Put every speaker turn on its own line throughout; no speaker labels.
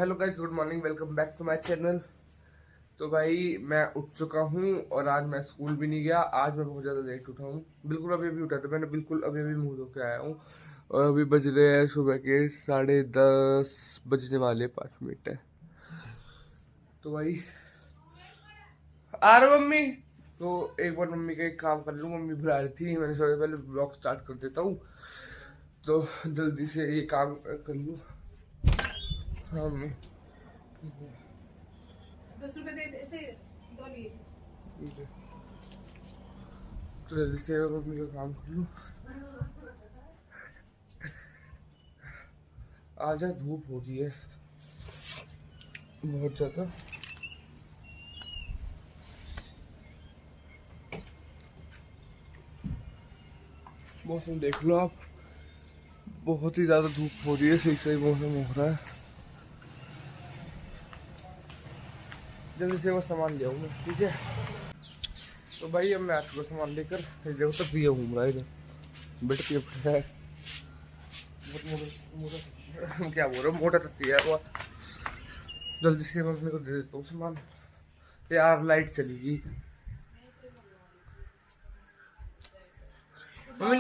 Hello guys, good morning, welcome back to my channel. तो भाई मैं उठ चुका हूँ और आज मैं स्कूल भी नहीं गया। आज मैं बहुत ज़्यादा लेट उठा हूँ, बिल्कुल अभी अभी उठा था मैंने, बिल्कुल अभी अभी मुँह धो के आया हूँ। और अभी बज रहे हैं सुबह के 10:30 बजने वाले 5 मिनट है। तो भाई आ रहा मम्मी। तो एक बार मम्मी का एक काम कर लूँ, मम्मी बुला रही थी, मैंने सोचा पहले ब्लॉग स्टार्ट कर देता हूँ तो जल्दी से ये काम कर लूँ। हाँ मम्मी
10 रुपए दे ऐसे दो लिए।
तो जल्दी से मम्मी का काम कर लूँ। आज धूप हो रही है बहुत ज़्यादा। मौसम देख लो आप, बहुत ही ज़्यादा धूप हो रही है, सही सही मौसम हो रहा है। जल्दी से वो सामान ले आऊँ, ठीक है। तो भाई अब मैं आ चुका सामान लेकर, देखो तक ये घूम रहा है इधर बेट के है। क्या बोल रहा हूँ, मोटा तक है बहुत। जल्दी से मैं अपने को दे देता हूँ सामान यार, लाइट चलेगी। मम्मी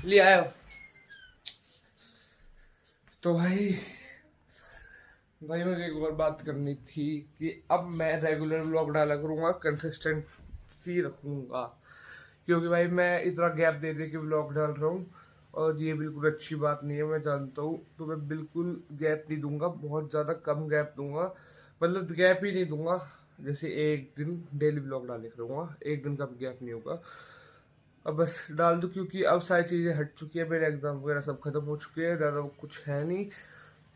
ले आयो। तो भाई मुझे एक और बात करनी थी कि अब मैं रेगुलर व्लॉग डाला करूँगा, कंसिस्टेंसी रखूँगा, क्योंकि भाई मैं इतना गैप दे दे के व्लॉग डाल रहा हूँ और ये बिल्कुल अच्छी बात नहीं है, मैं जानता हूँ। तो मैं बिल्कुल गैप नहीं दूंगा, बहुत ज़्यादा कम गैप दूंगा, मतलब गैप ही नहीं दूंगा। जैसे एक दिन डेली व्लॉग डाले करूँगा, एक दिन का गैप नहीं होगा। अब बस डाल दूँ, क्योंकि अब सारी चीज़ें हट चुकी है, मेरे एग्ज़ाम वगैरह सब खत्म हो चुके हैं, ज़्यादा कुछ है नहीं।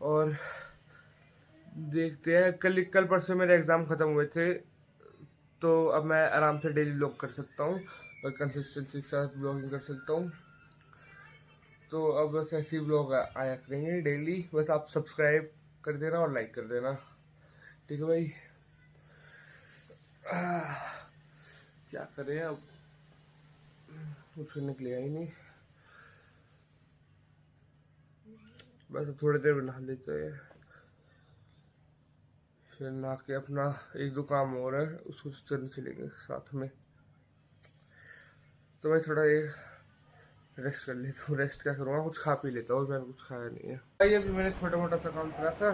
और देखते हैं, कल परसों मेरे एग्ज़ाम ख़त्म हुए थे, तो अब मैं आराम से डेली व्लॉग कर सकता हूँ और कंसिस्टेंसी के साथ व्लॉगिंग कर सकता हूँ। तो अब बस ऐसे ही व्लॉग आया करेंगे डेली, बस आप सब्सक्राइब कर देना और लाइक कर देना, ठीक है भाई। क्या करें अब, कुछ करने के लिए ही नहीं, बस अब थोड़ी देर बना लेते हैं, फिर ना के अपना एक दो काम हो रहा है उसको चलने चलेंगे साथ में। तो मैं थोड़ा ये रेस्ट कर लेता हूँ। रेस्ट क्या करूँगा, कुछ खा पी लेता हूँ, मैंने कुछ खाया नहीं है भाई। अभी मैंने छोटा मोटा सा काम करा था,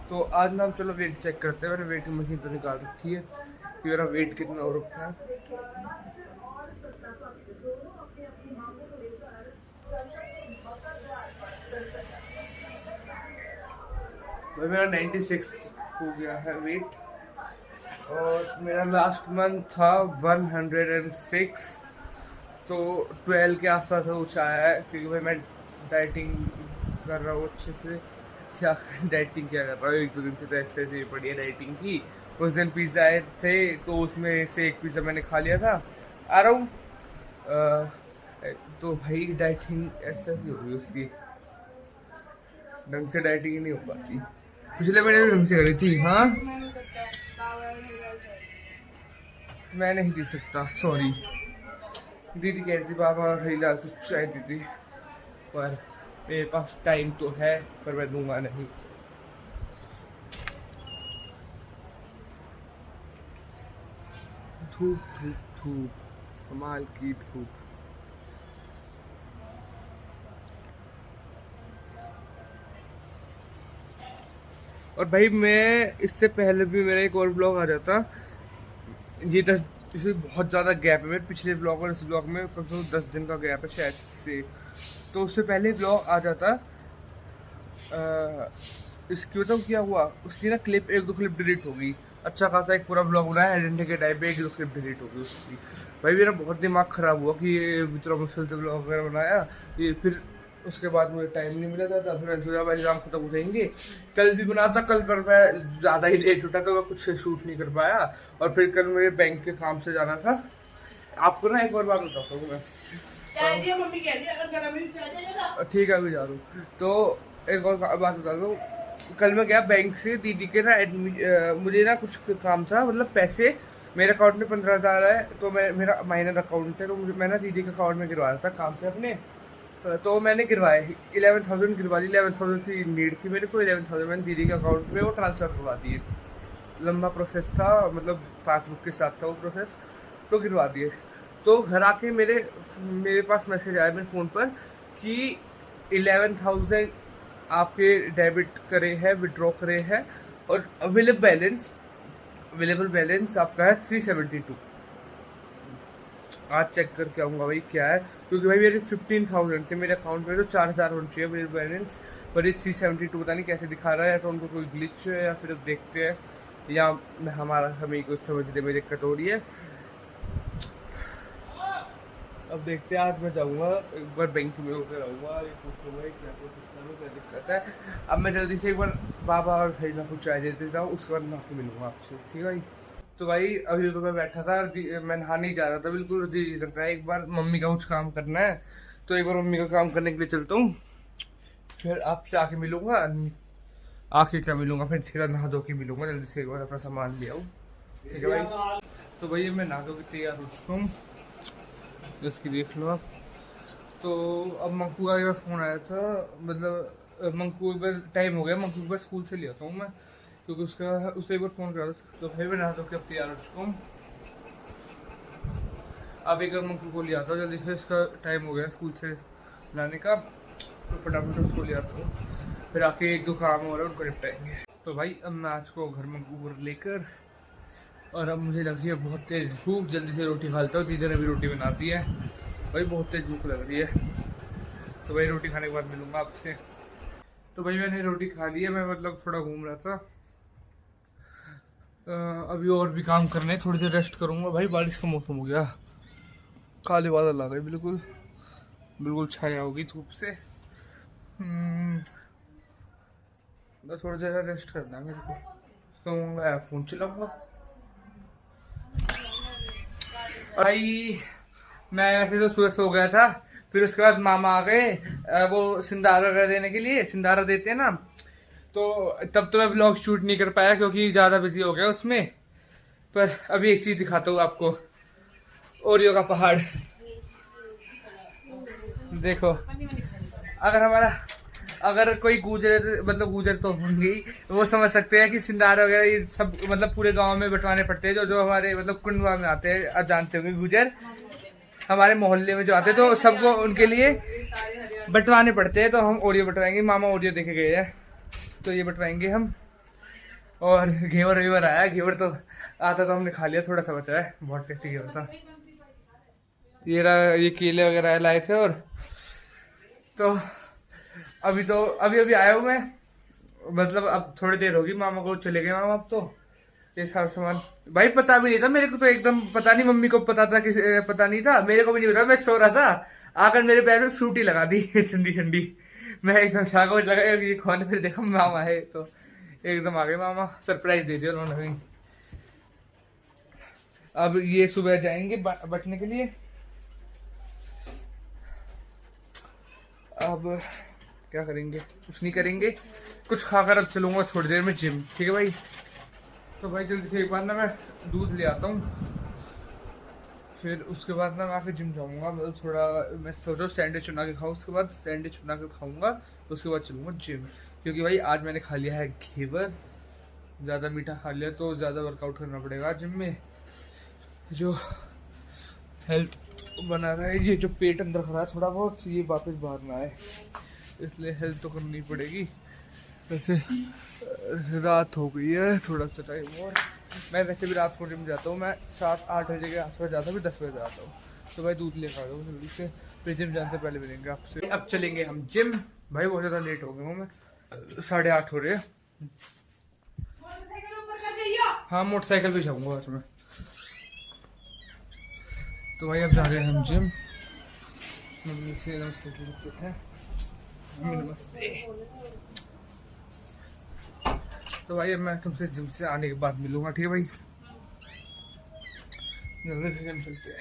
तो आज ना हम चलो वेट चेक करते हैं। मैंने वेट की मशीन तो निकाल रखी है कि मेरा वेट कितना हो रखा है। भाई मेरा 96 हो गया है वेट, और मेरा लास्ट मंथ था 106, तो 12 के आसपास कुछ आया है, क्योंकि भाई मैं डाइटिंग कर रहा हूँ अच्छे से। क्या डाइटिंग क्या कर रहा हूँ, एक दो दिन से तो ऐसे ऐसे बढ़िया डाइटिंग की। उस दिन पिज़्ज़ा आए थे, तो उसमें से एक पिज़्ज़ा मैंने खा लिया था, आ रहा हूँ। तो भाई डाइटिंग ऐसे ही होगी उसकी, ढंग से डाइटिंग ही नहीं हो पाती। पिछले महीने में ढंग से करी थी। हाँ मैं नहीं दे सकता, सॉरी। दीदी कह रही थी पापा खरीदा कुछ चाय दीदी, पर मेरे पास टाइम तो है, पर मैं दूंगा नहीं। धूप धूप धूप, कमाल की धूप। और भाई मैं इससे पहले भी मेरा एक और ब्लॉग आ जाता, ये 10, इसमें बहुत ज़्यादा गैप है मेरे पिछले ब्लॉग और इस ब्लॉग में, कम से कम 10 दिन का गैप है शायद से, तो उससे पहले ब्लॉग आ जाता। इसकी बताऊँ क्या हुआ, उसकी ना क्लिप, एक दो क्लिप डिलीट हो गई। अच्छा खासा एक पूरा ब्लॉग बनाया आइडेंटिटी के टाइप पे, एक दो क्लिप डिलीट हो गई उसकी। भाई मेरा बहुत दिमाग ख़राब हुआ कि ये इतना मुश्किल से ब्लॉग वगैरह बनाया, ये फिर उसके बाद मुझे टाइम नहीं मिला था, फिर मैंने सोचा भाई एग्जाम खत्म हो जाएंगे। कल भी बना था, कल पर मैं ज़्यादा ही लेट उठा तो मैं कुछ से शूट नहीं कर पाया, और फिर कल मेरे बैंक के काम से जाना था। आपको ना एक और बात बताता हूँ मैं, ठीक है अभी जा रहा हूँ। तो एक और बात बता दूँ, कल मैं गया बैंक से, दीदी के ना मुझे ना कुछ काम था, मतलब पैसे मेरे अकाउंट में 15,000 है, तो मैं, मेरा माइनर अकाउंट है, तो मुझे मैं ना दीदी के अकाउंट में गिरवा रहा था काम से अपने। तो मैंने गिरवाए 11,000 गिरवा ली। 11,000 की नीड थी मेरे को, 11,000 मैंने दीदी के अकाउंट में वो ट्रांसफ़र करवा दिए। लंबा प्रोसेस था, मतलब पासबुक के साथ था वो प्रोसेस, तो गिरवा दिए। तो घर आके मेरे पास मैसेज आया मेरे फ़ोन पर कि 11,000 आपके डेबिट करे हैं, विड्रॉ करे हैं, और अवेलेबल बैलेंस आपका है 372। आज चेक करके आऊँगा भाई क्या है, क्योंकि भाई मेरे 15,000 थे मेरे अकाउंट में, तो 4,000 होना चाहिए मेरे बैलेंस, पर ये 372 पता नहीं कैसे दिखा रहा है। तो उनको कोई ग्लिच है या फिर अब देखते हैं, या हमें कुछ समझने में दिक्कत हो रही है। अब देखते हैं, आज मैं जाऊँगा एक बार बैंक में होकर आऊँगा, ये पूछूँगा क्या क्या दिक्कत है। अब मैं जल्दी से एक बार बाबा और भाई ना कुछ चाय देते जाऊँ, उसके बाद मैं आपको मिलूँगा आपसे, ठीक है भाई। तो भाई अभी तो मैं बैठा था, मैं नहाने ही जा रहा था, बिल्कुल जी लगता है एक बार मम्मी का कुछ काम करना है, तो एक बार मम्मी का काम करने के लिए चलता हूँ, फिर आपसे आके मिलूँगा। आके क्या मिलूँगा, फिर सीधा नहा धो के मिलूँगा, जल्दी से एक बार अपना सामान ले आऊँ, ठीक है भाई। तो भाई मैं नहा धो के तैयार हो चुका हूँ, इसकी देख लो आप। तो अब मंकू का एक बार फ़ोन आया था, मतलब मंकू एक बार टाइम हो गया, मंकू एक बार स्कूल से ले आता हूँ मैं, क्योंकि उससे एक बार फ़ोन करा था। तो भाई मैं नहा धो के अब तैयार हो चुका हूँ। अब एक बार मंकू को ले आता हूँ जल्दी से, इसका टाइम हो गया स्कूल से लाने का, तो फटाफट उसको ले आता हूँ, फिर आके एक दो काम हो रहा है उनको निपटाएंगे। तो भाई अब मैं आज को घर मंकू को लेकर, और अब मुझे लग रही है बहुत तेज़ भूख, जल्दी से रोटी खा लेता हूँ। दीदी ने भी रोटी बना दी है भाई, बहुत तेज़ भूख लग रही है। तो भाई रोटी खाने के बाद मिलूँगा आपसे। तो भाई मैंने रोटी खा ली है, मैं मतलब थोड़ा घूम रहा था, अभी और भी काम करने, थोड़ी देर रेस्ट करूँगा। भाई बारिश का मौसम हो गया, काले बादल आ गए, बिल्कुल छाया होगी धूप से। बस थोड़ी देर रेस्ट करना है मेरे को, सोऊंगा, फ़ोन चलाऊँगा। भाई मैं वैसे तो सुबह सो गया था, फिर उसके बाद मामा आ गए वो सिंधारा वगैरह देने के लिए, सिंधारा देते हैं ना, तो तब तो मैं व्लॉग शूट नहीं कर पाया क्योंकि ज़्यादा बिजी हो गया उसमें। पर अभी एक चीज़ दिखाता हूँ आपको, ओरियो का पहाड़ देखो। अगर कोई गुजरे, मतलब गुजर तो होंगे ही, वो समझ सकते हैं कि सिंधारा वगैरह ये सब मतलब पूरे गांव में बंटवाने पड़ते हैं, जो हमारे मतलब कुंडवा में आते हैं, आप जानते होंगे गुजर हमारे मोहल्ले में जो आते हैं, तो सबको उनके लिए बंटवाने पड़ते हैं। तो हम ओरियो बंटवाएंगे, मामा ओरियो देखे गए हैं, तो ये बंटवाएंगे हम। और घेवर वेवर आया, घेवर तो आता तो हमने खा लिया, थोड़ा सा बचा है, बहुत टेस्टी घेवर था। ये केले वगैरह लाए थे, और तो अभी आया हूँ मैं, मतलब अब थोड़ी देर होगी, मामा को चले गए मामा, अब तो ये सारा सामान भाई पता भी नहीं था मेरे को, तो एकदम पता नहीं, मम्मी को पता था कि पता नहीं था, मेरे को भी नहीं पता, मैं सो रहा था, आकर मेरे पैर में फ्रूटी लगा दी ठंडी ठंडी। मैं एकदम शाक हो लगा ये कौन है, फिर देखा मामा है, तो एकदम आ गए मामा, सरप्राइज दे दिया उन्होंने भी। अब ये सुबह जाएंगे बटने के लिए। अब क्या करेंगे, कुछ नहीं करेंगे, कुछ खाकर अब चलूंगा थोड़ी देर में जिम, ठीक है भाई। तो भाई जल्दी से एक बार ना मैं दूध ले आता हूँ, फिर उसके बाद ना मैं आके जिम जाऊँगा, मतलब थोड़ा मैं सोच रहा हूँ सैंडविच बना के खाऊँ, उसके बाद सैंडविच बना के खाऊँगा, उसके बाद चलूँगा जिम। क्योंकि भाई आज मैंने खा लिया है घेवर, ज़्यादा मीठा खा लिया, तो ज़्यादा वर्कआउट करना पड़ेगा जिम में, जो हेल्थ बना रहा है, ये जो पेट अंदर खड़ा है थोड़ा बहुत, ये वापस बाहर ना आए, इसलिए हेल्थ तो करनी पड़ेगी। वैसे रात हो गई है, थोड़ा सा टाइम और, मैं वैसे भी रात को जिम जाता हूँ, मैं 7-8 बजे के आसपास जाता हूँ, फिर 10 बजे आता हूँ। तो भाई दूध लेकर आ जाओ जल्दी से, फिर जिम जाने से पहले मिलेंगे आपसे। अब चलेंगे हम जिम, भाई बहुत ज़्यादा लेट हो गया हूँ मैं, 8:30 हो रहे हैं। हाँ मोटरसाइकिल पे जाऊँगा आज मैं। तो भाई अब जा रहे हैं हम जिम, मम्मी से नमस्ते। तो भाई अब मैं तुमसे जिम से आने के बाद मिलूंगा, ठीक है भाई, जल्दी से जिम चलते हैं।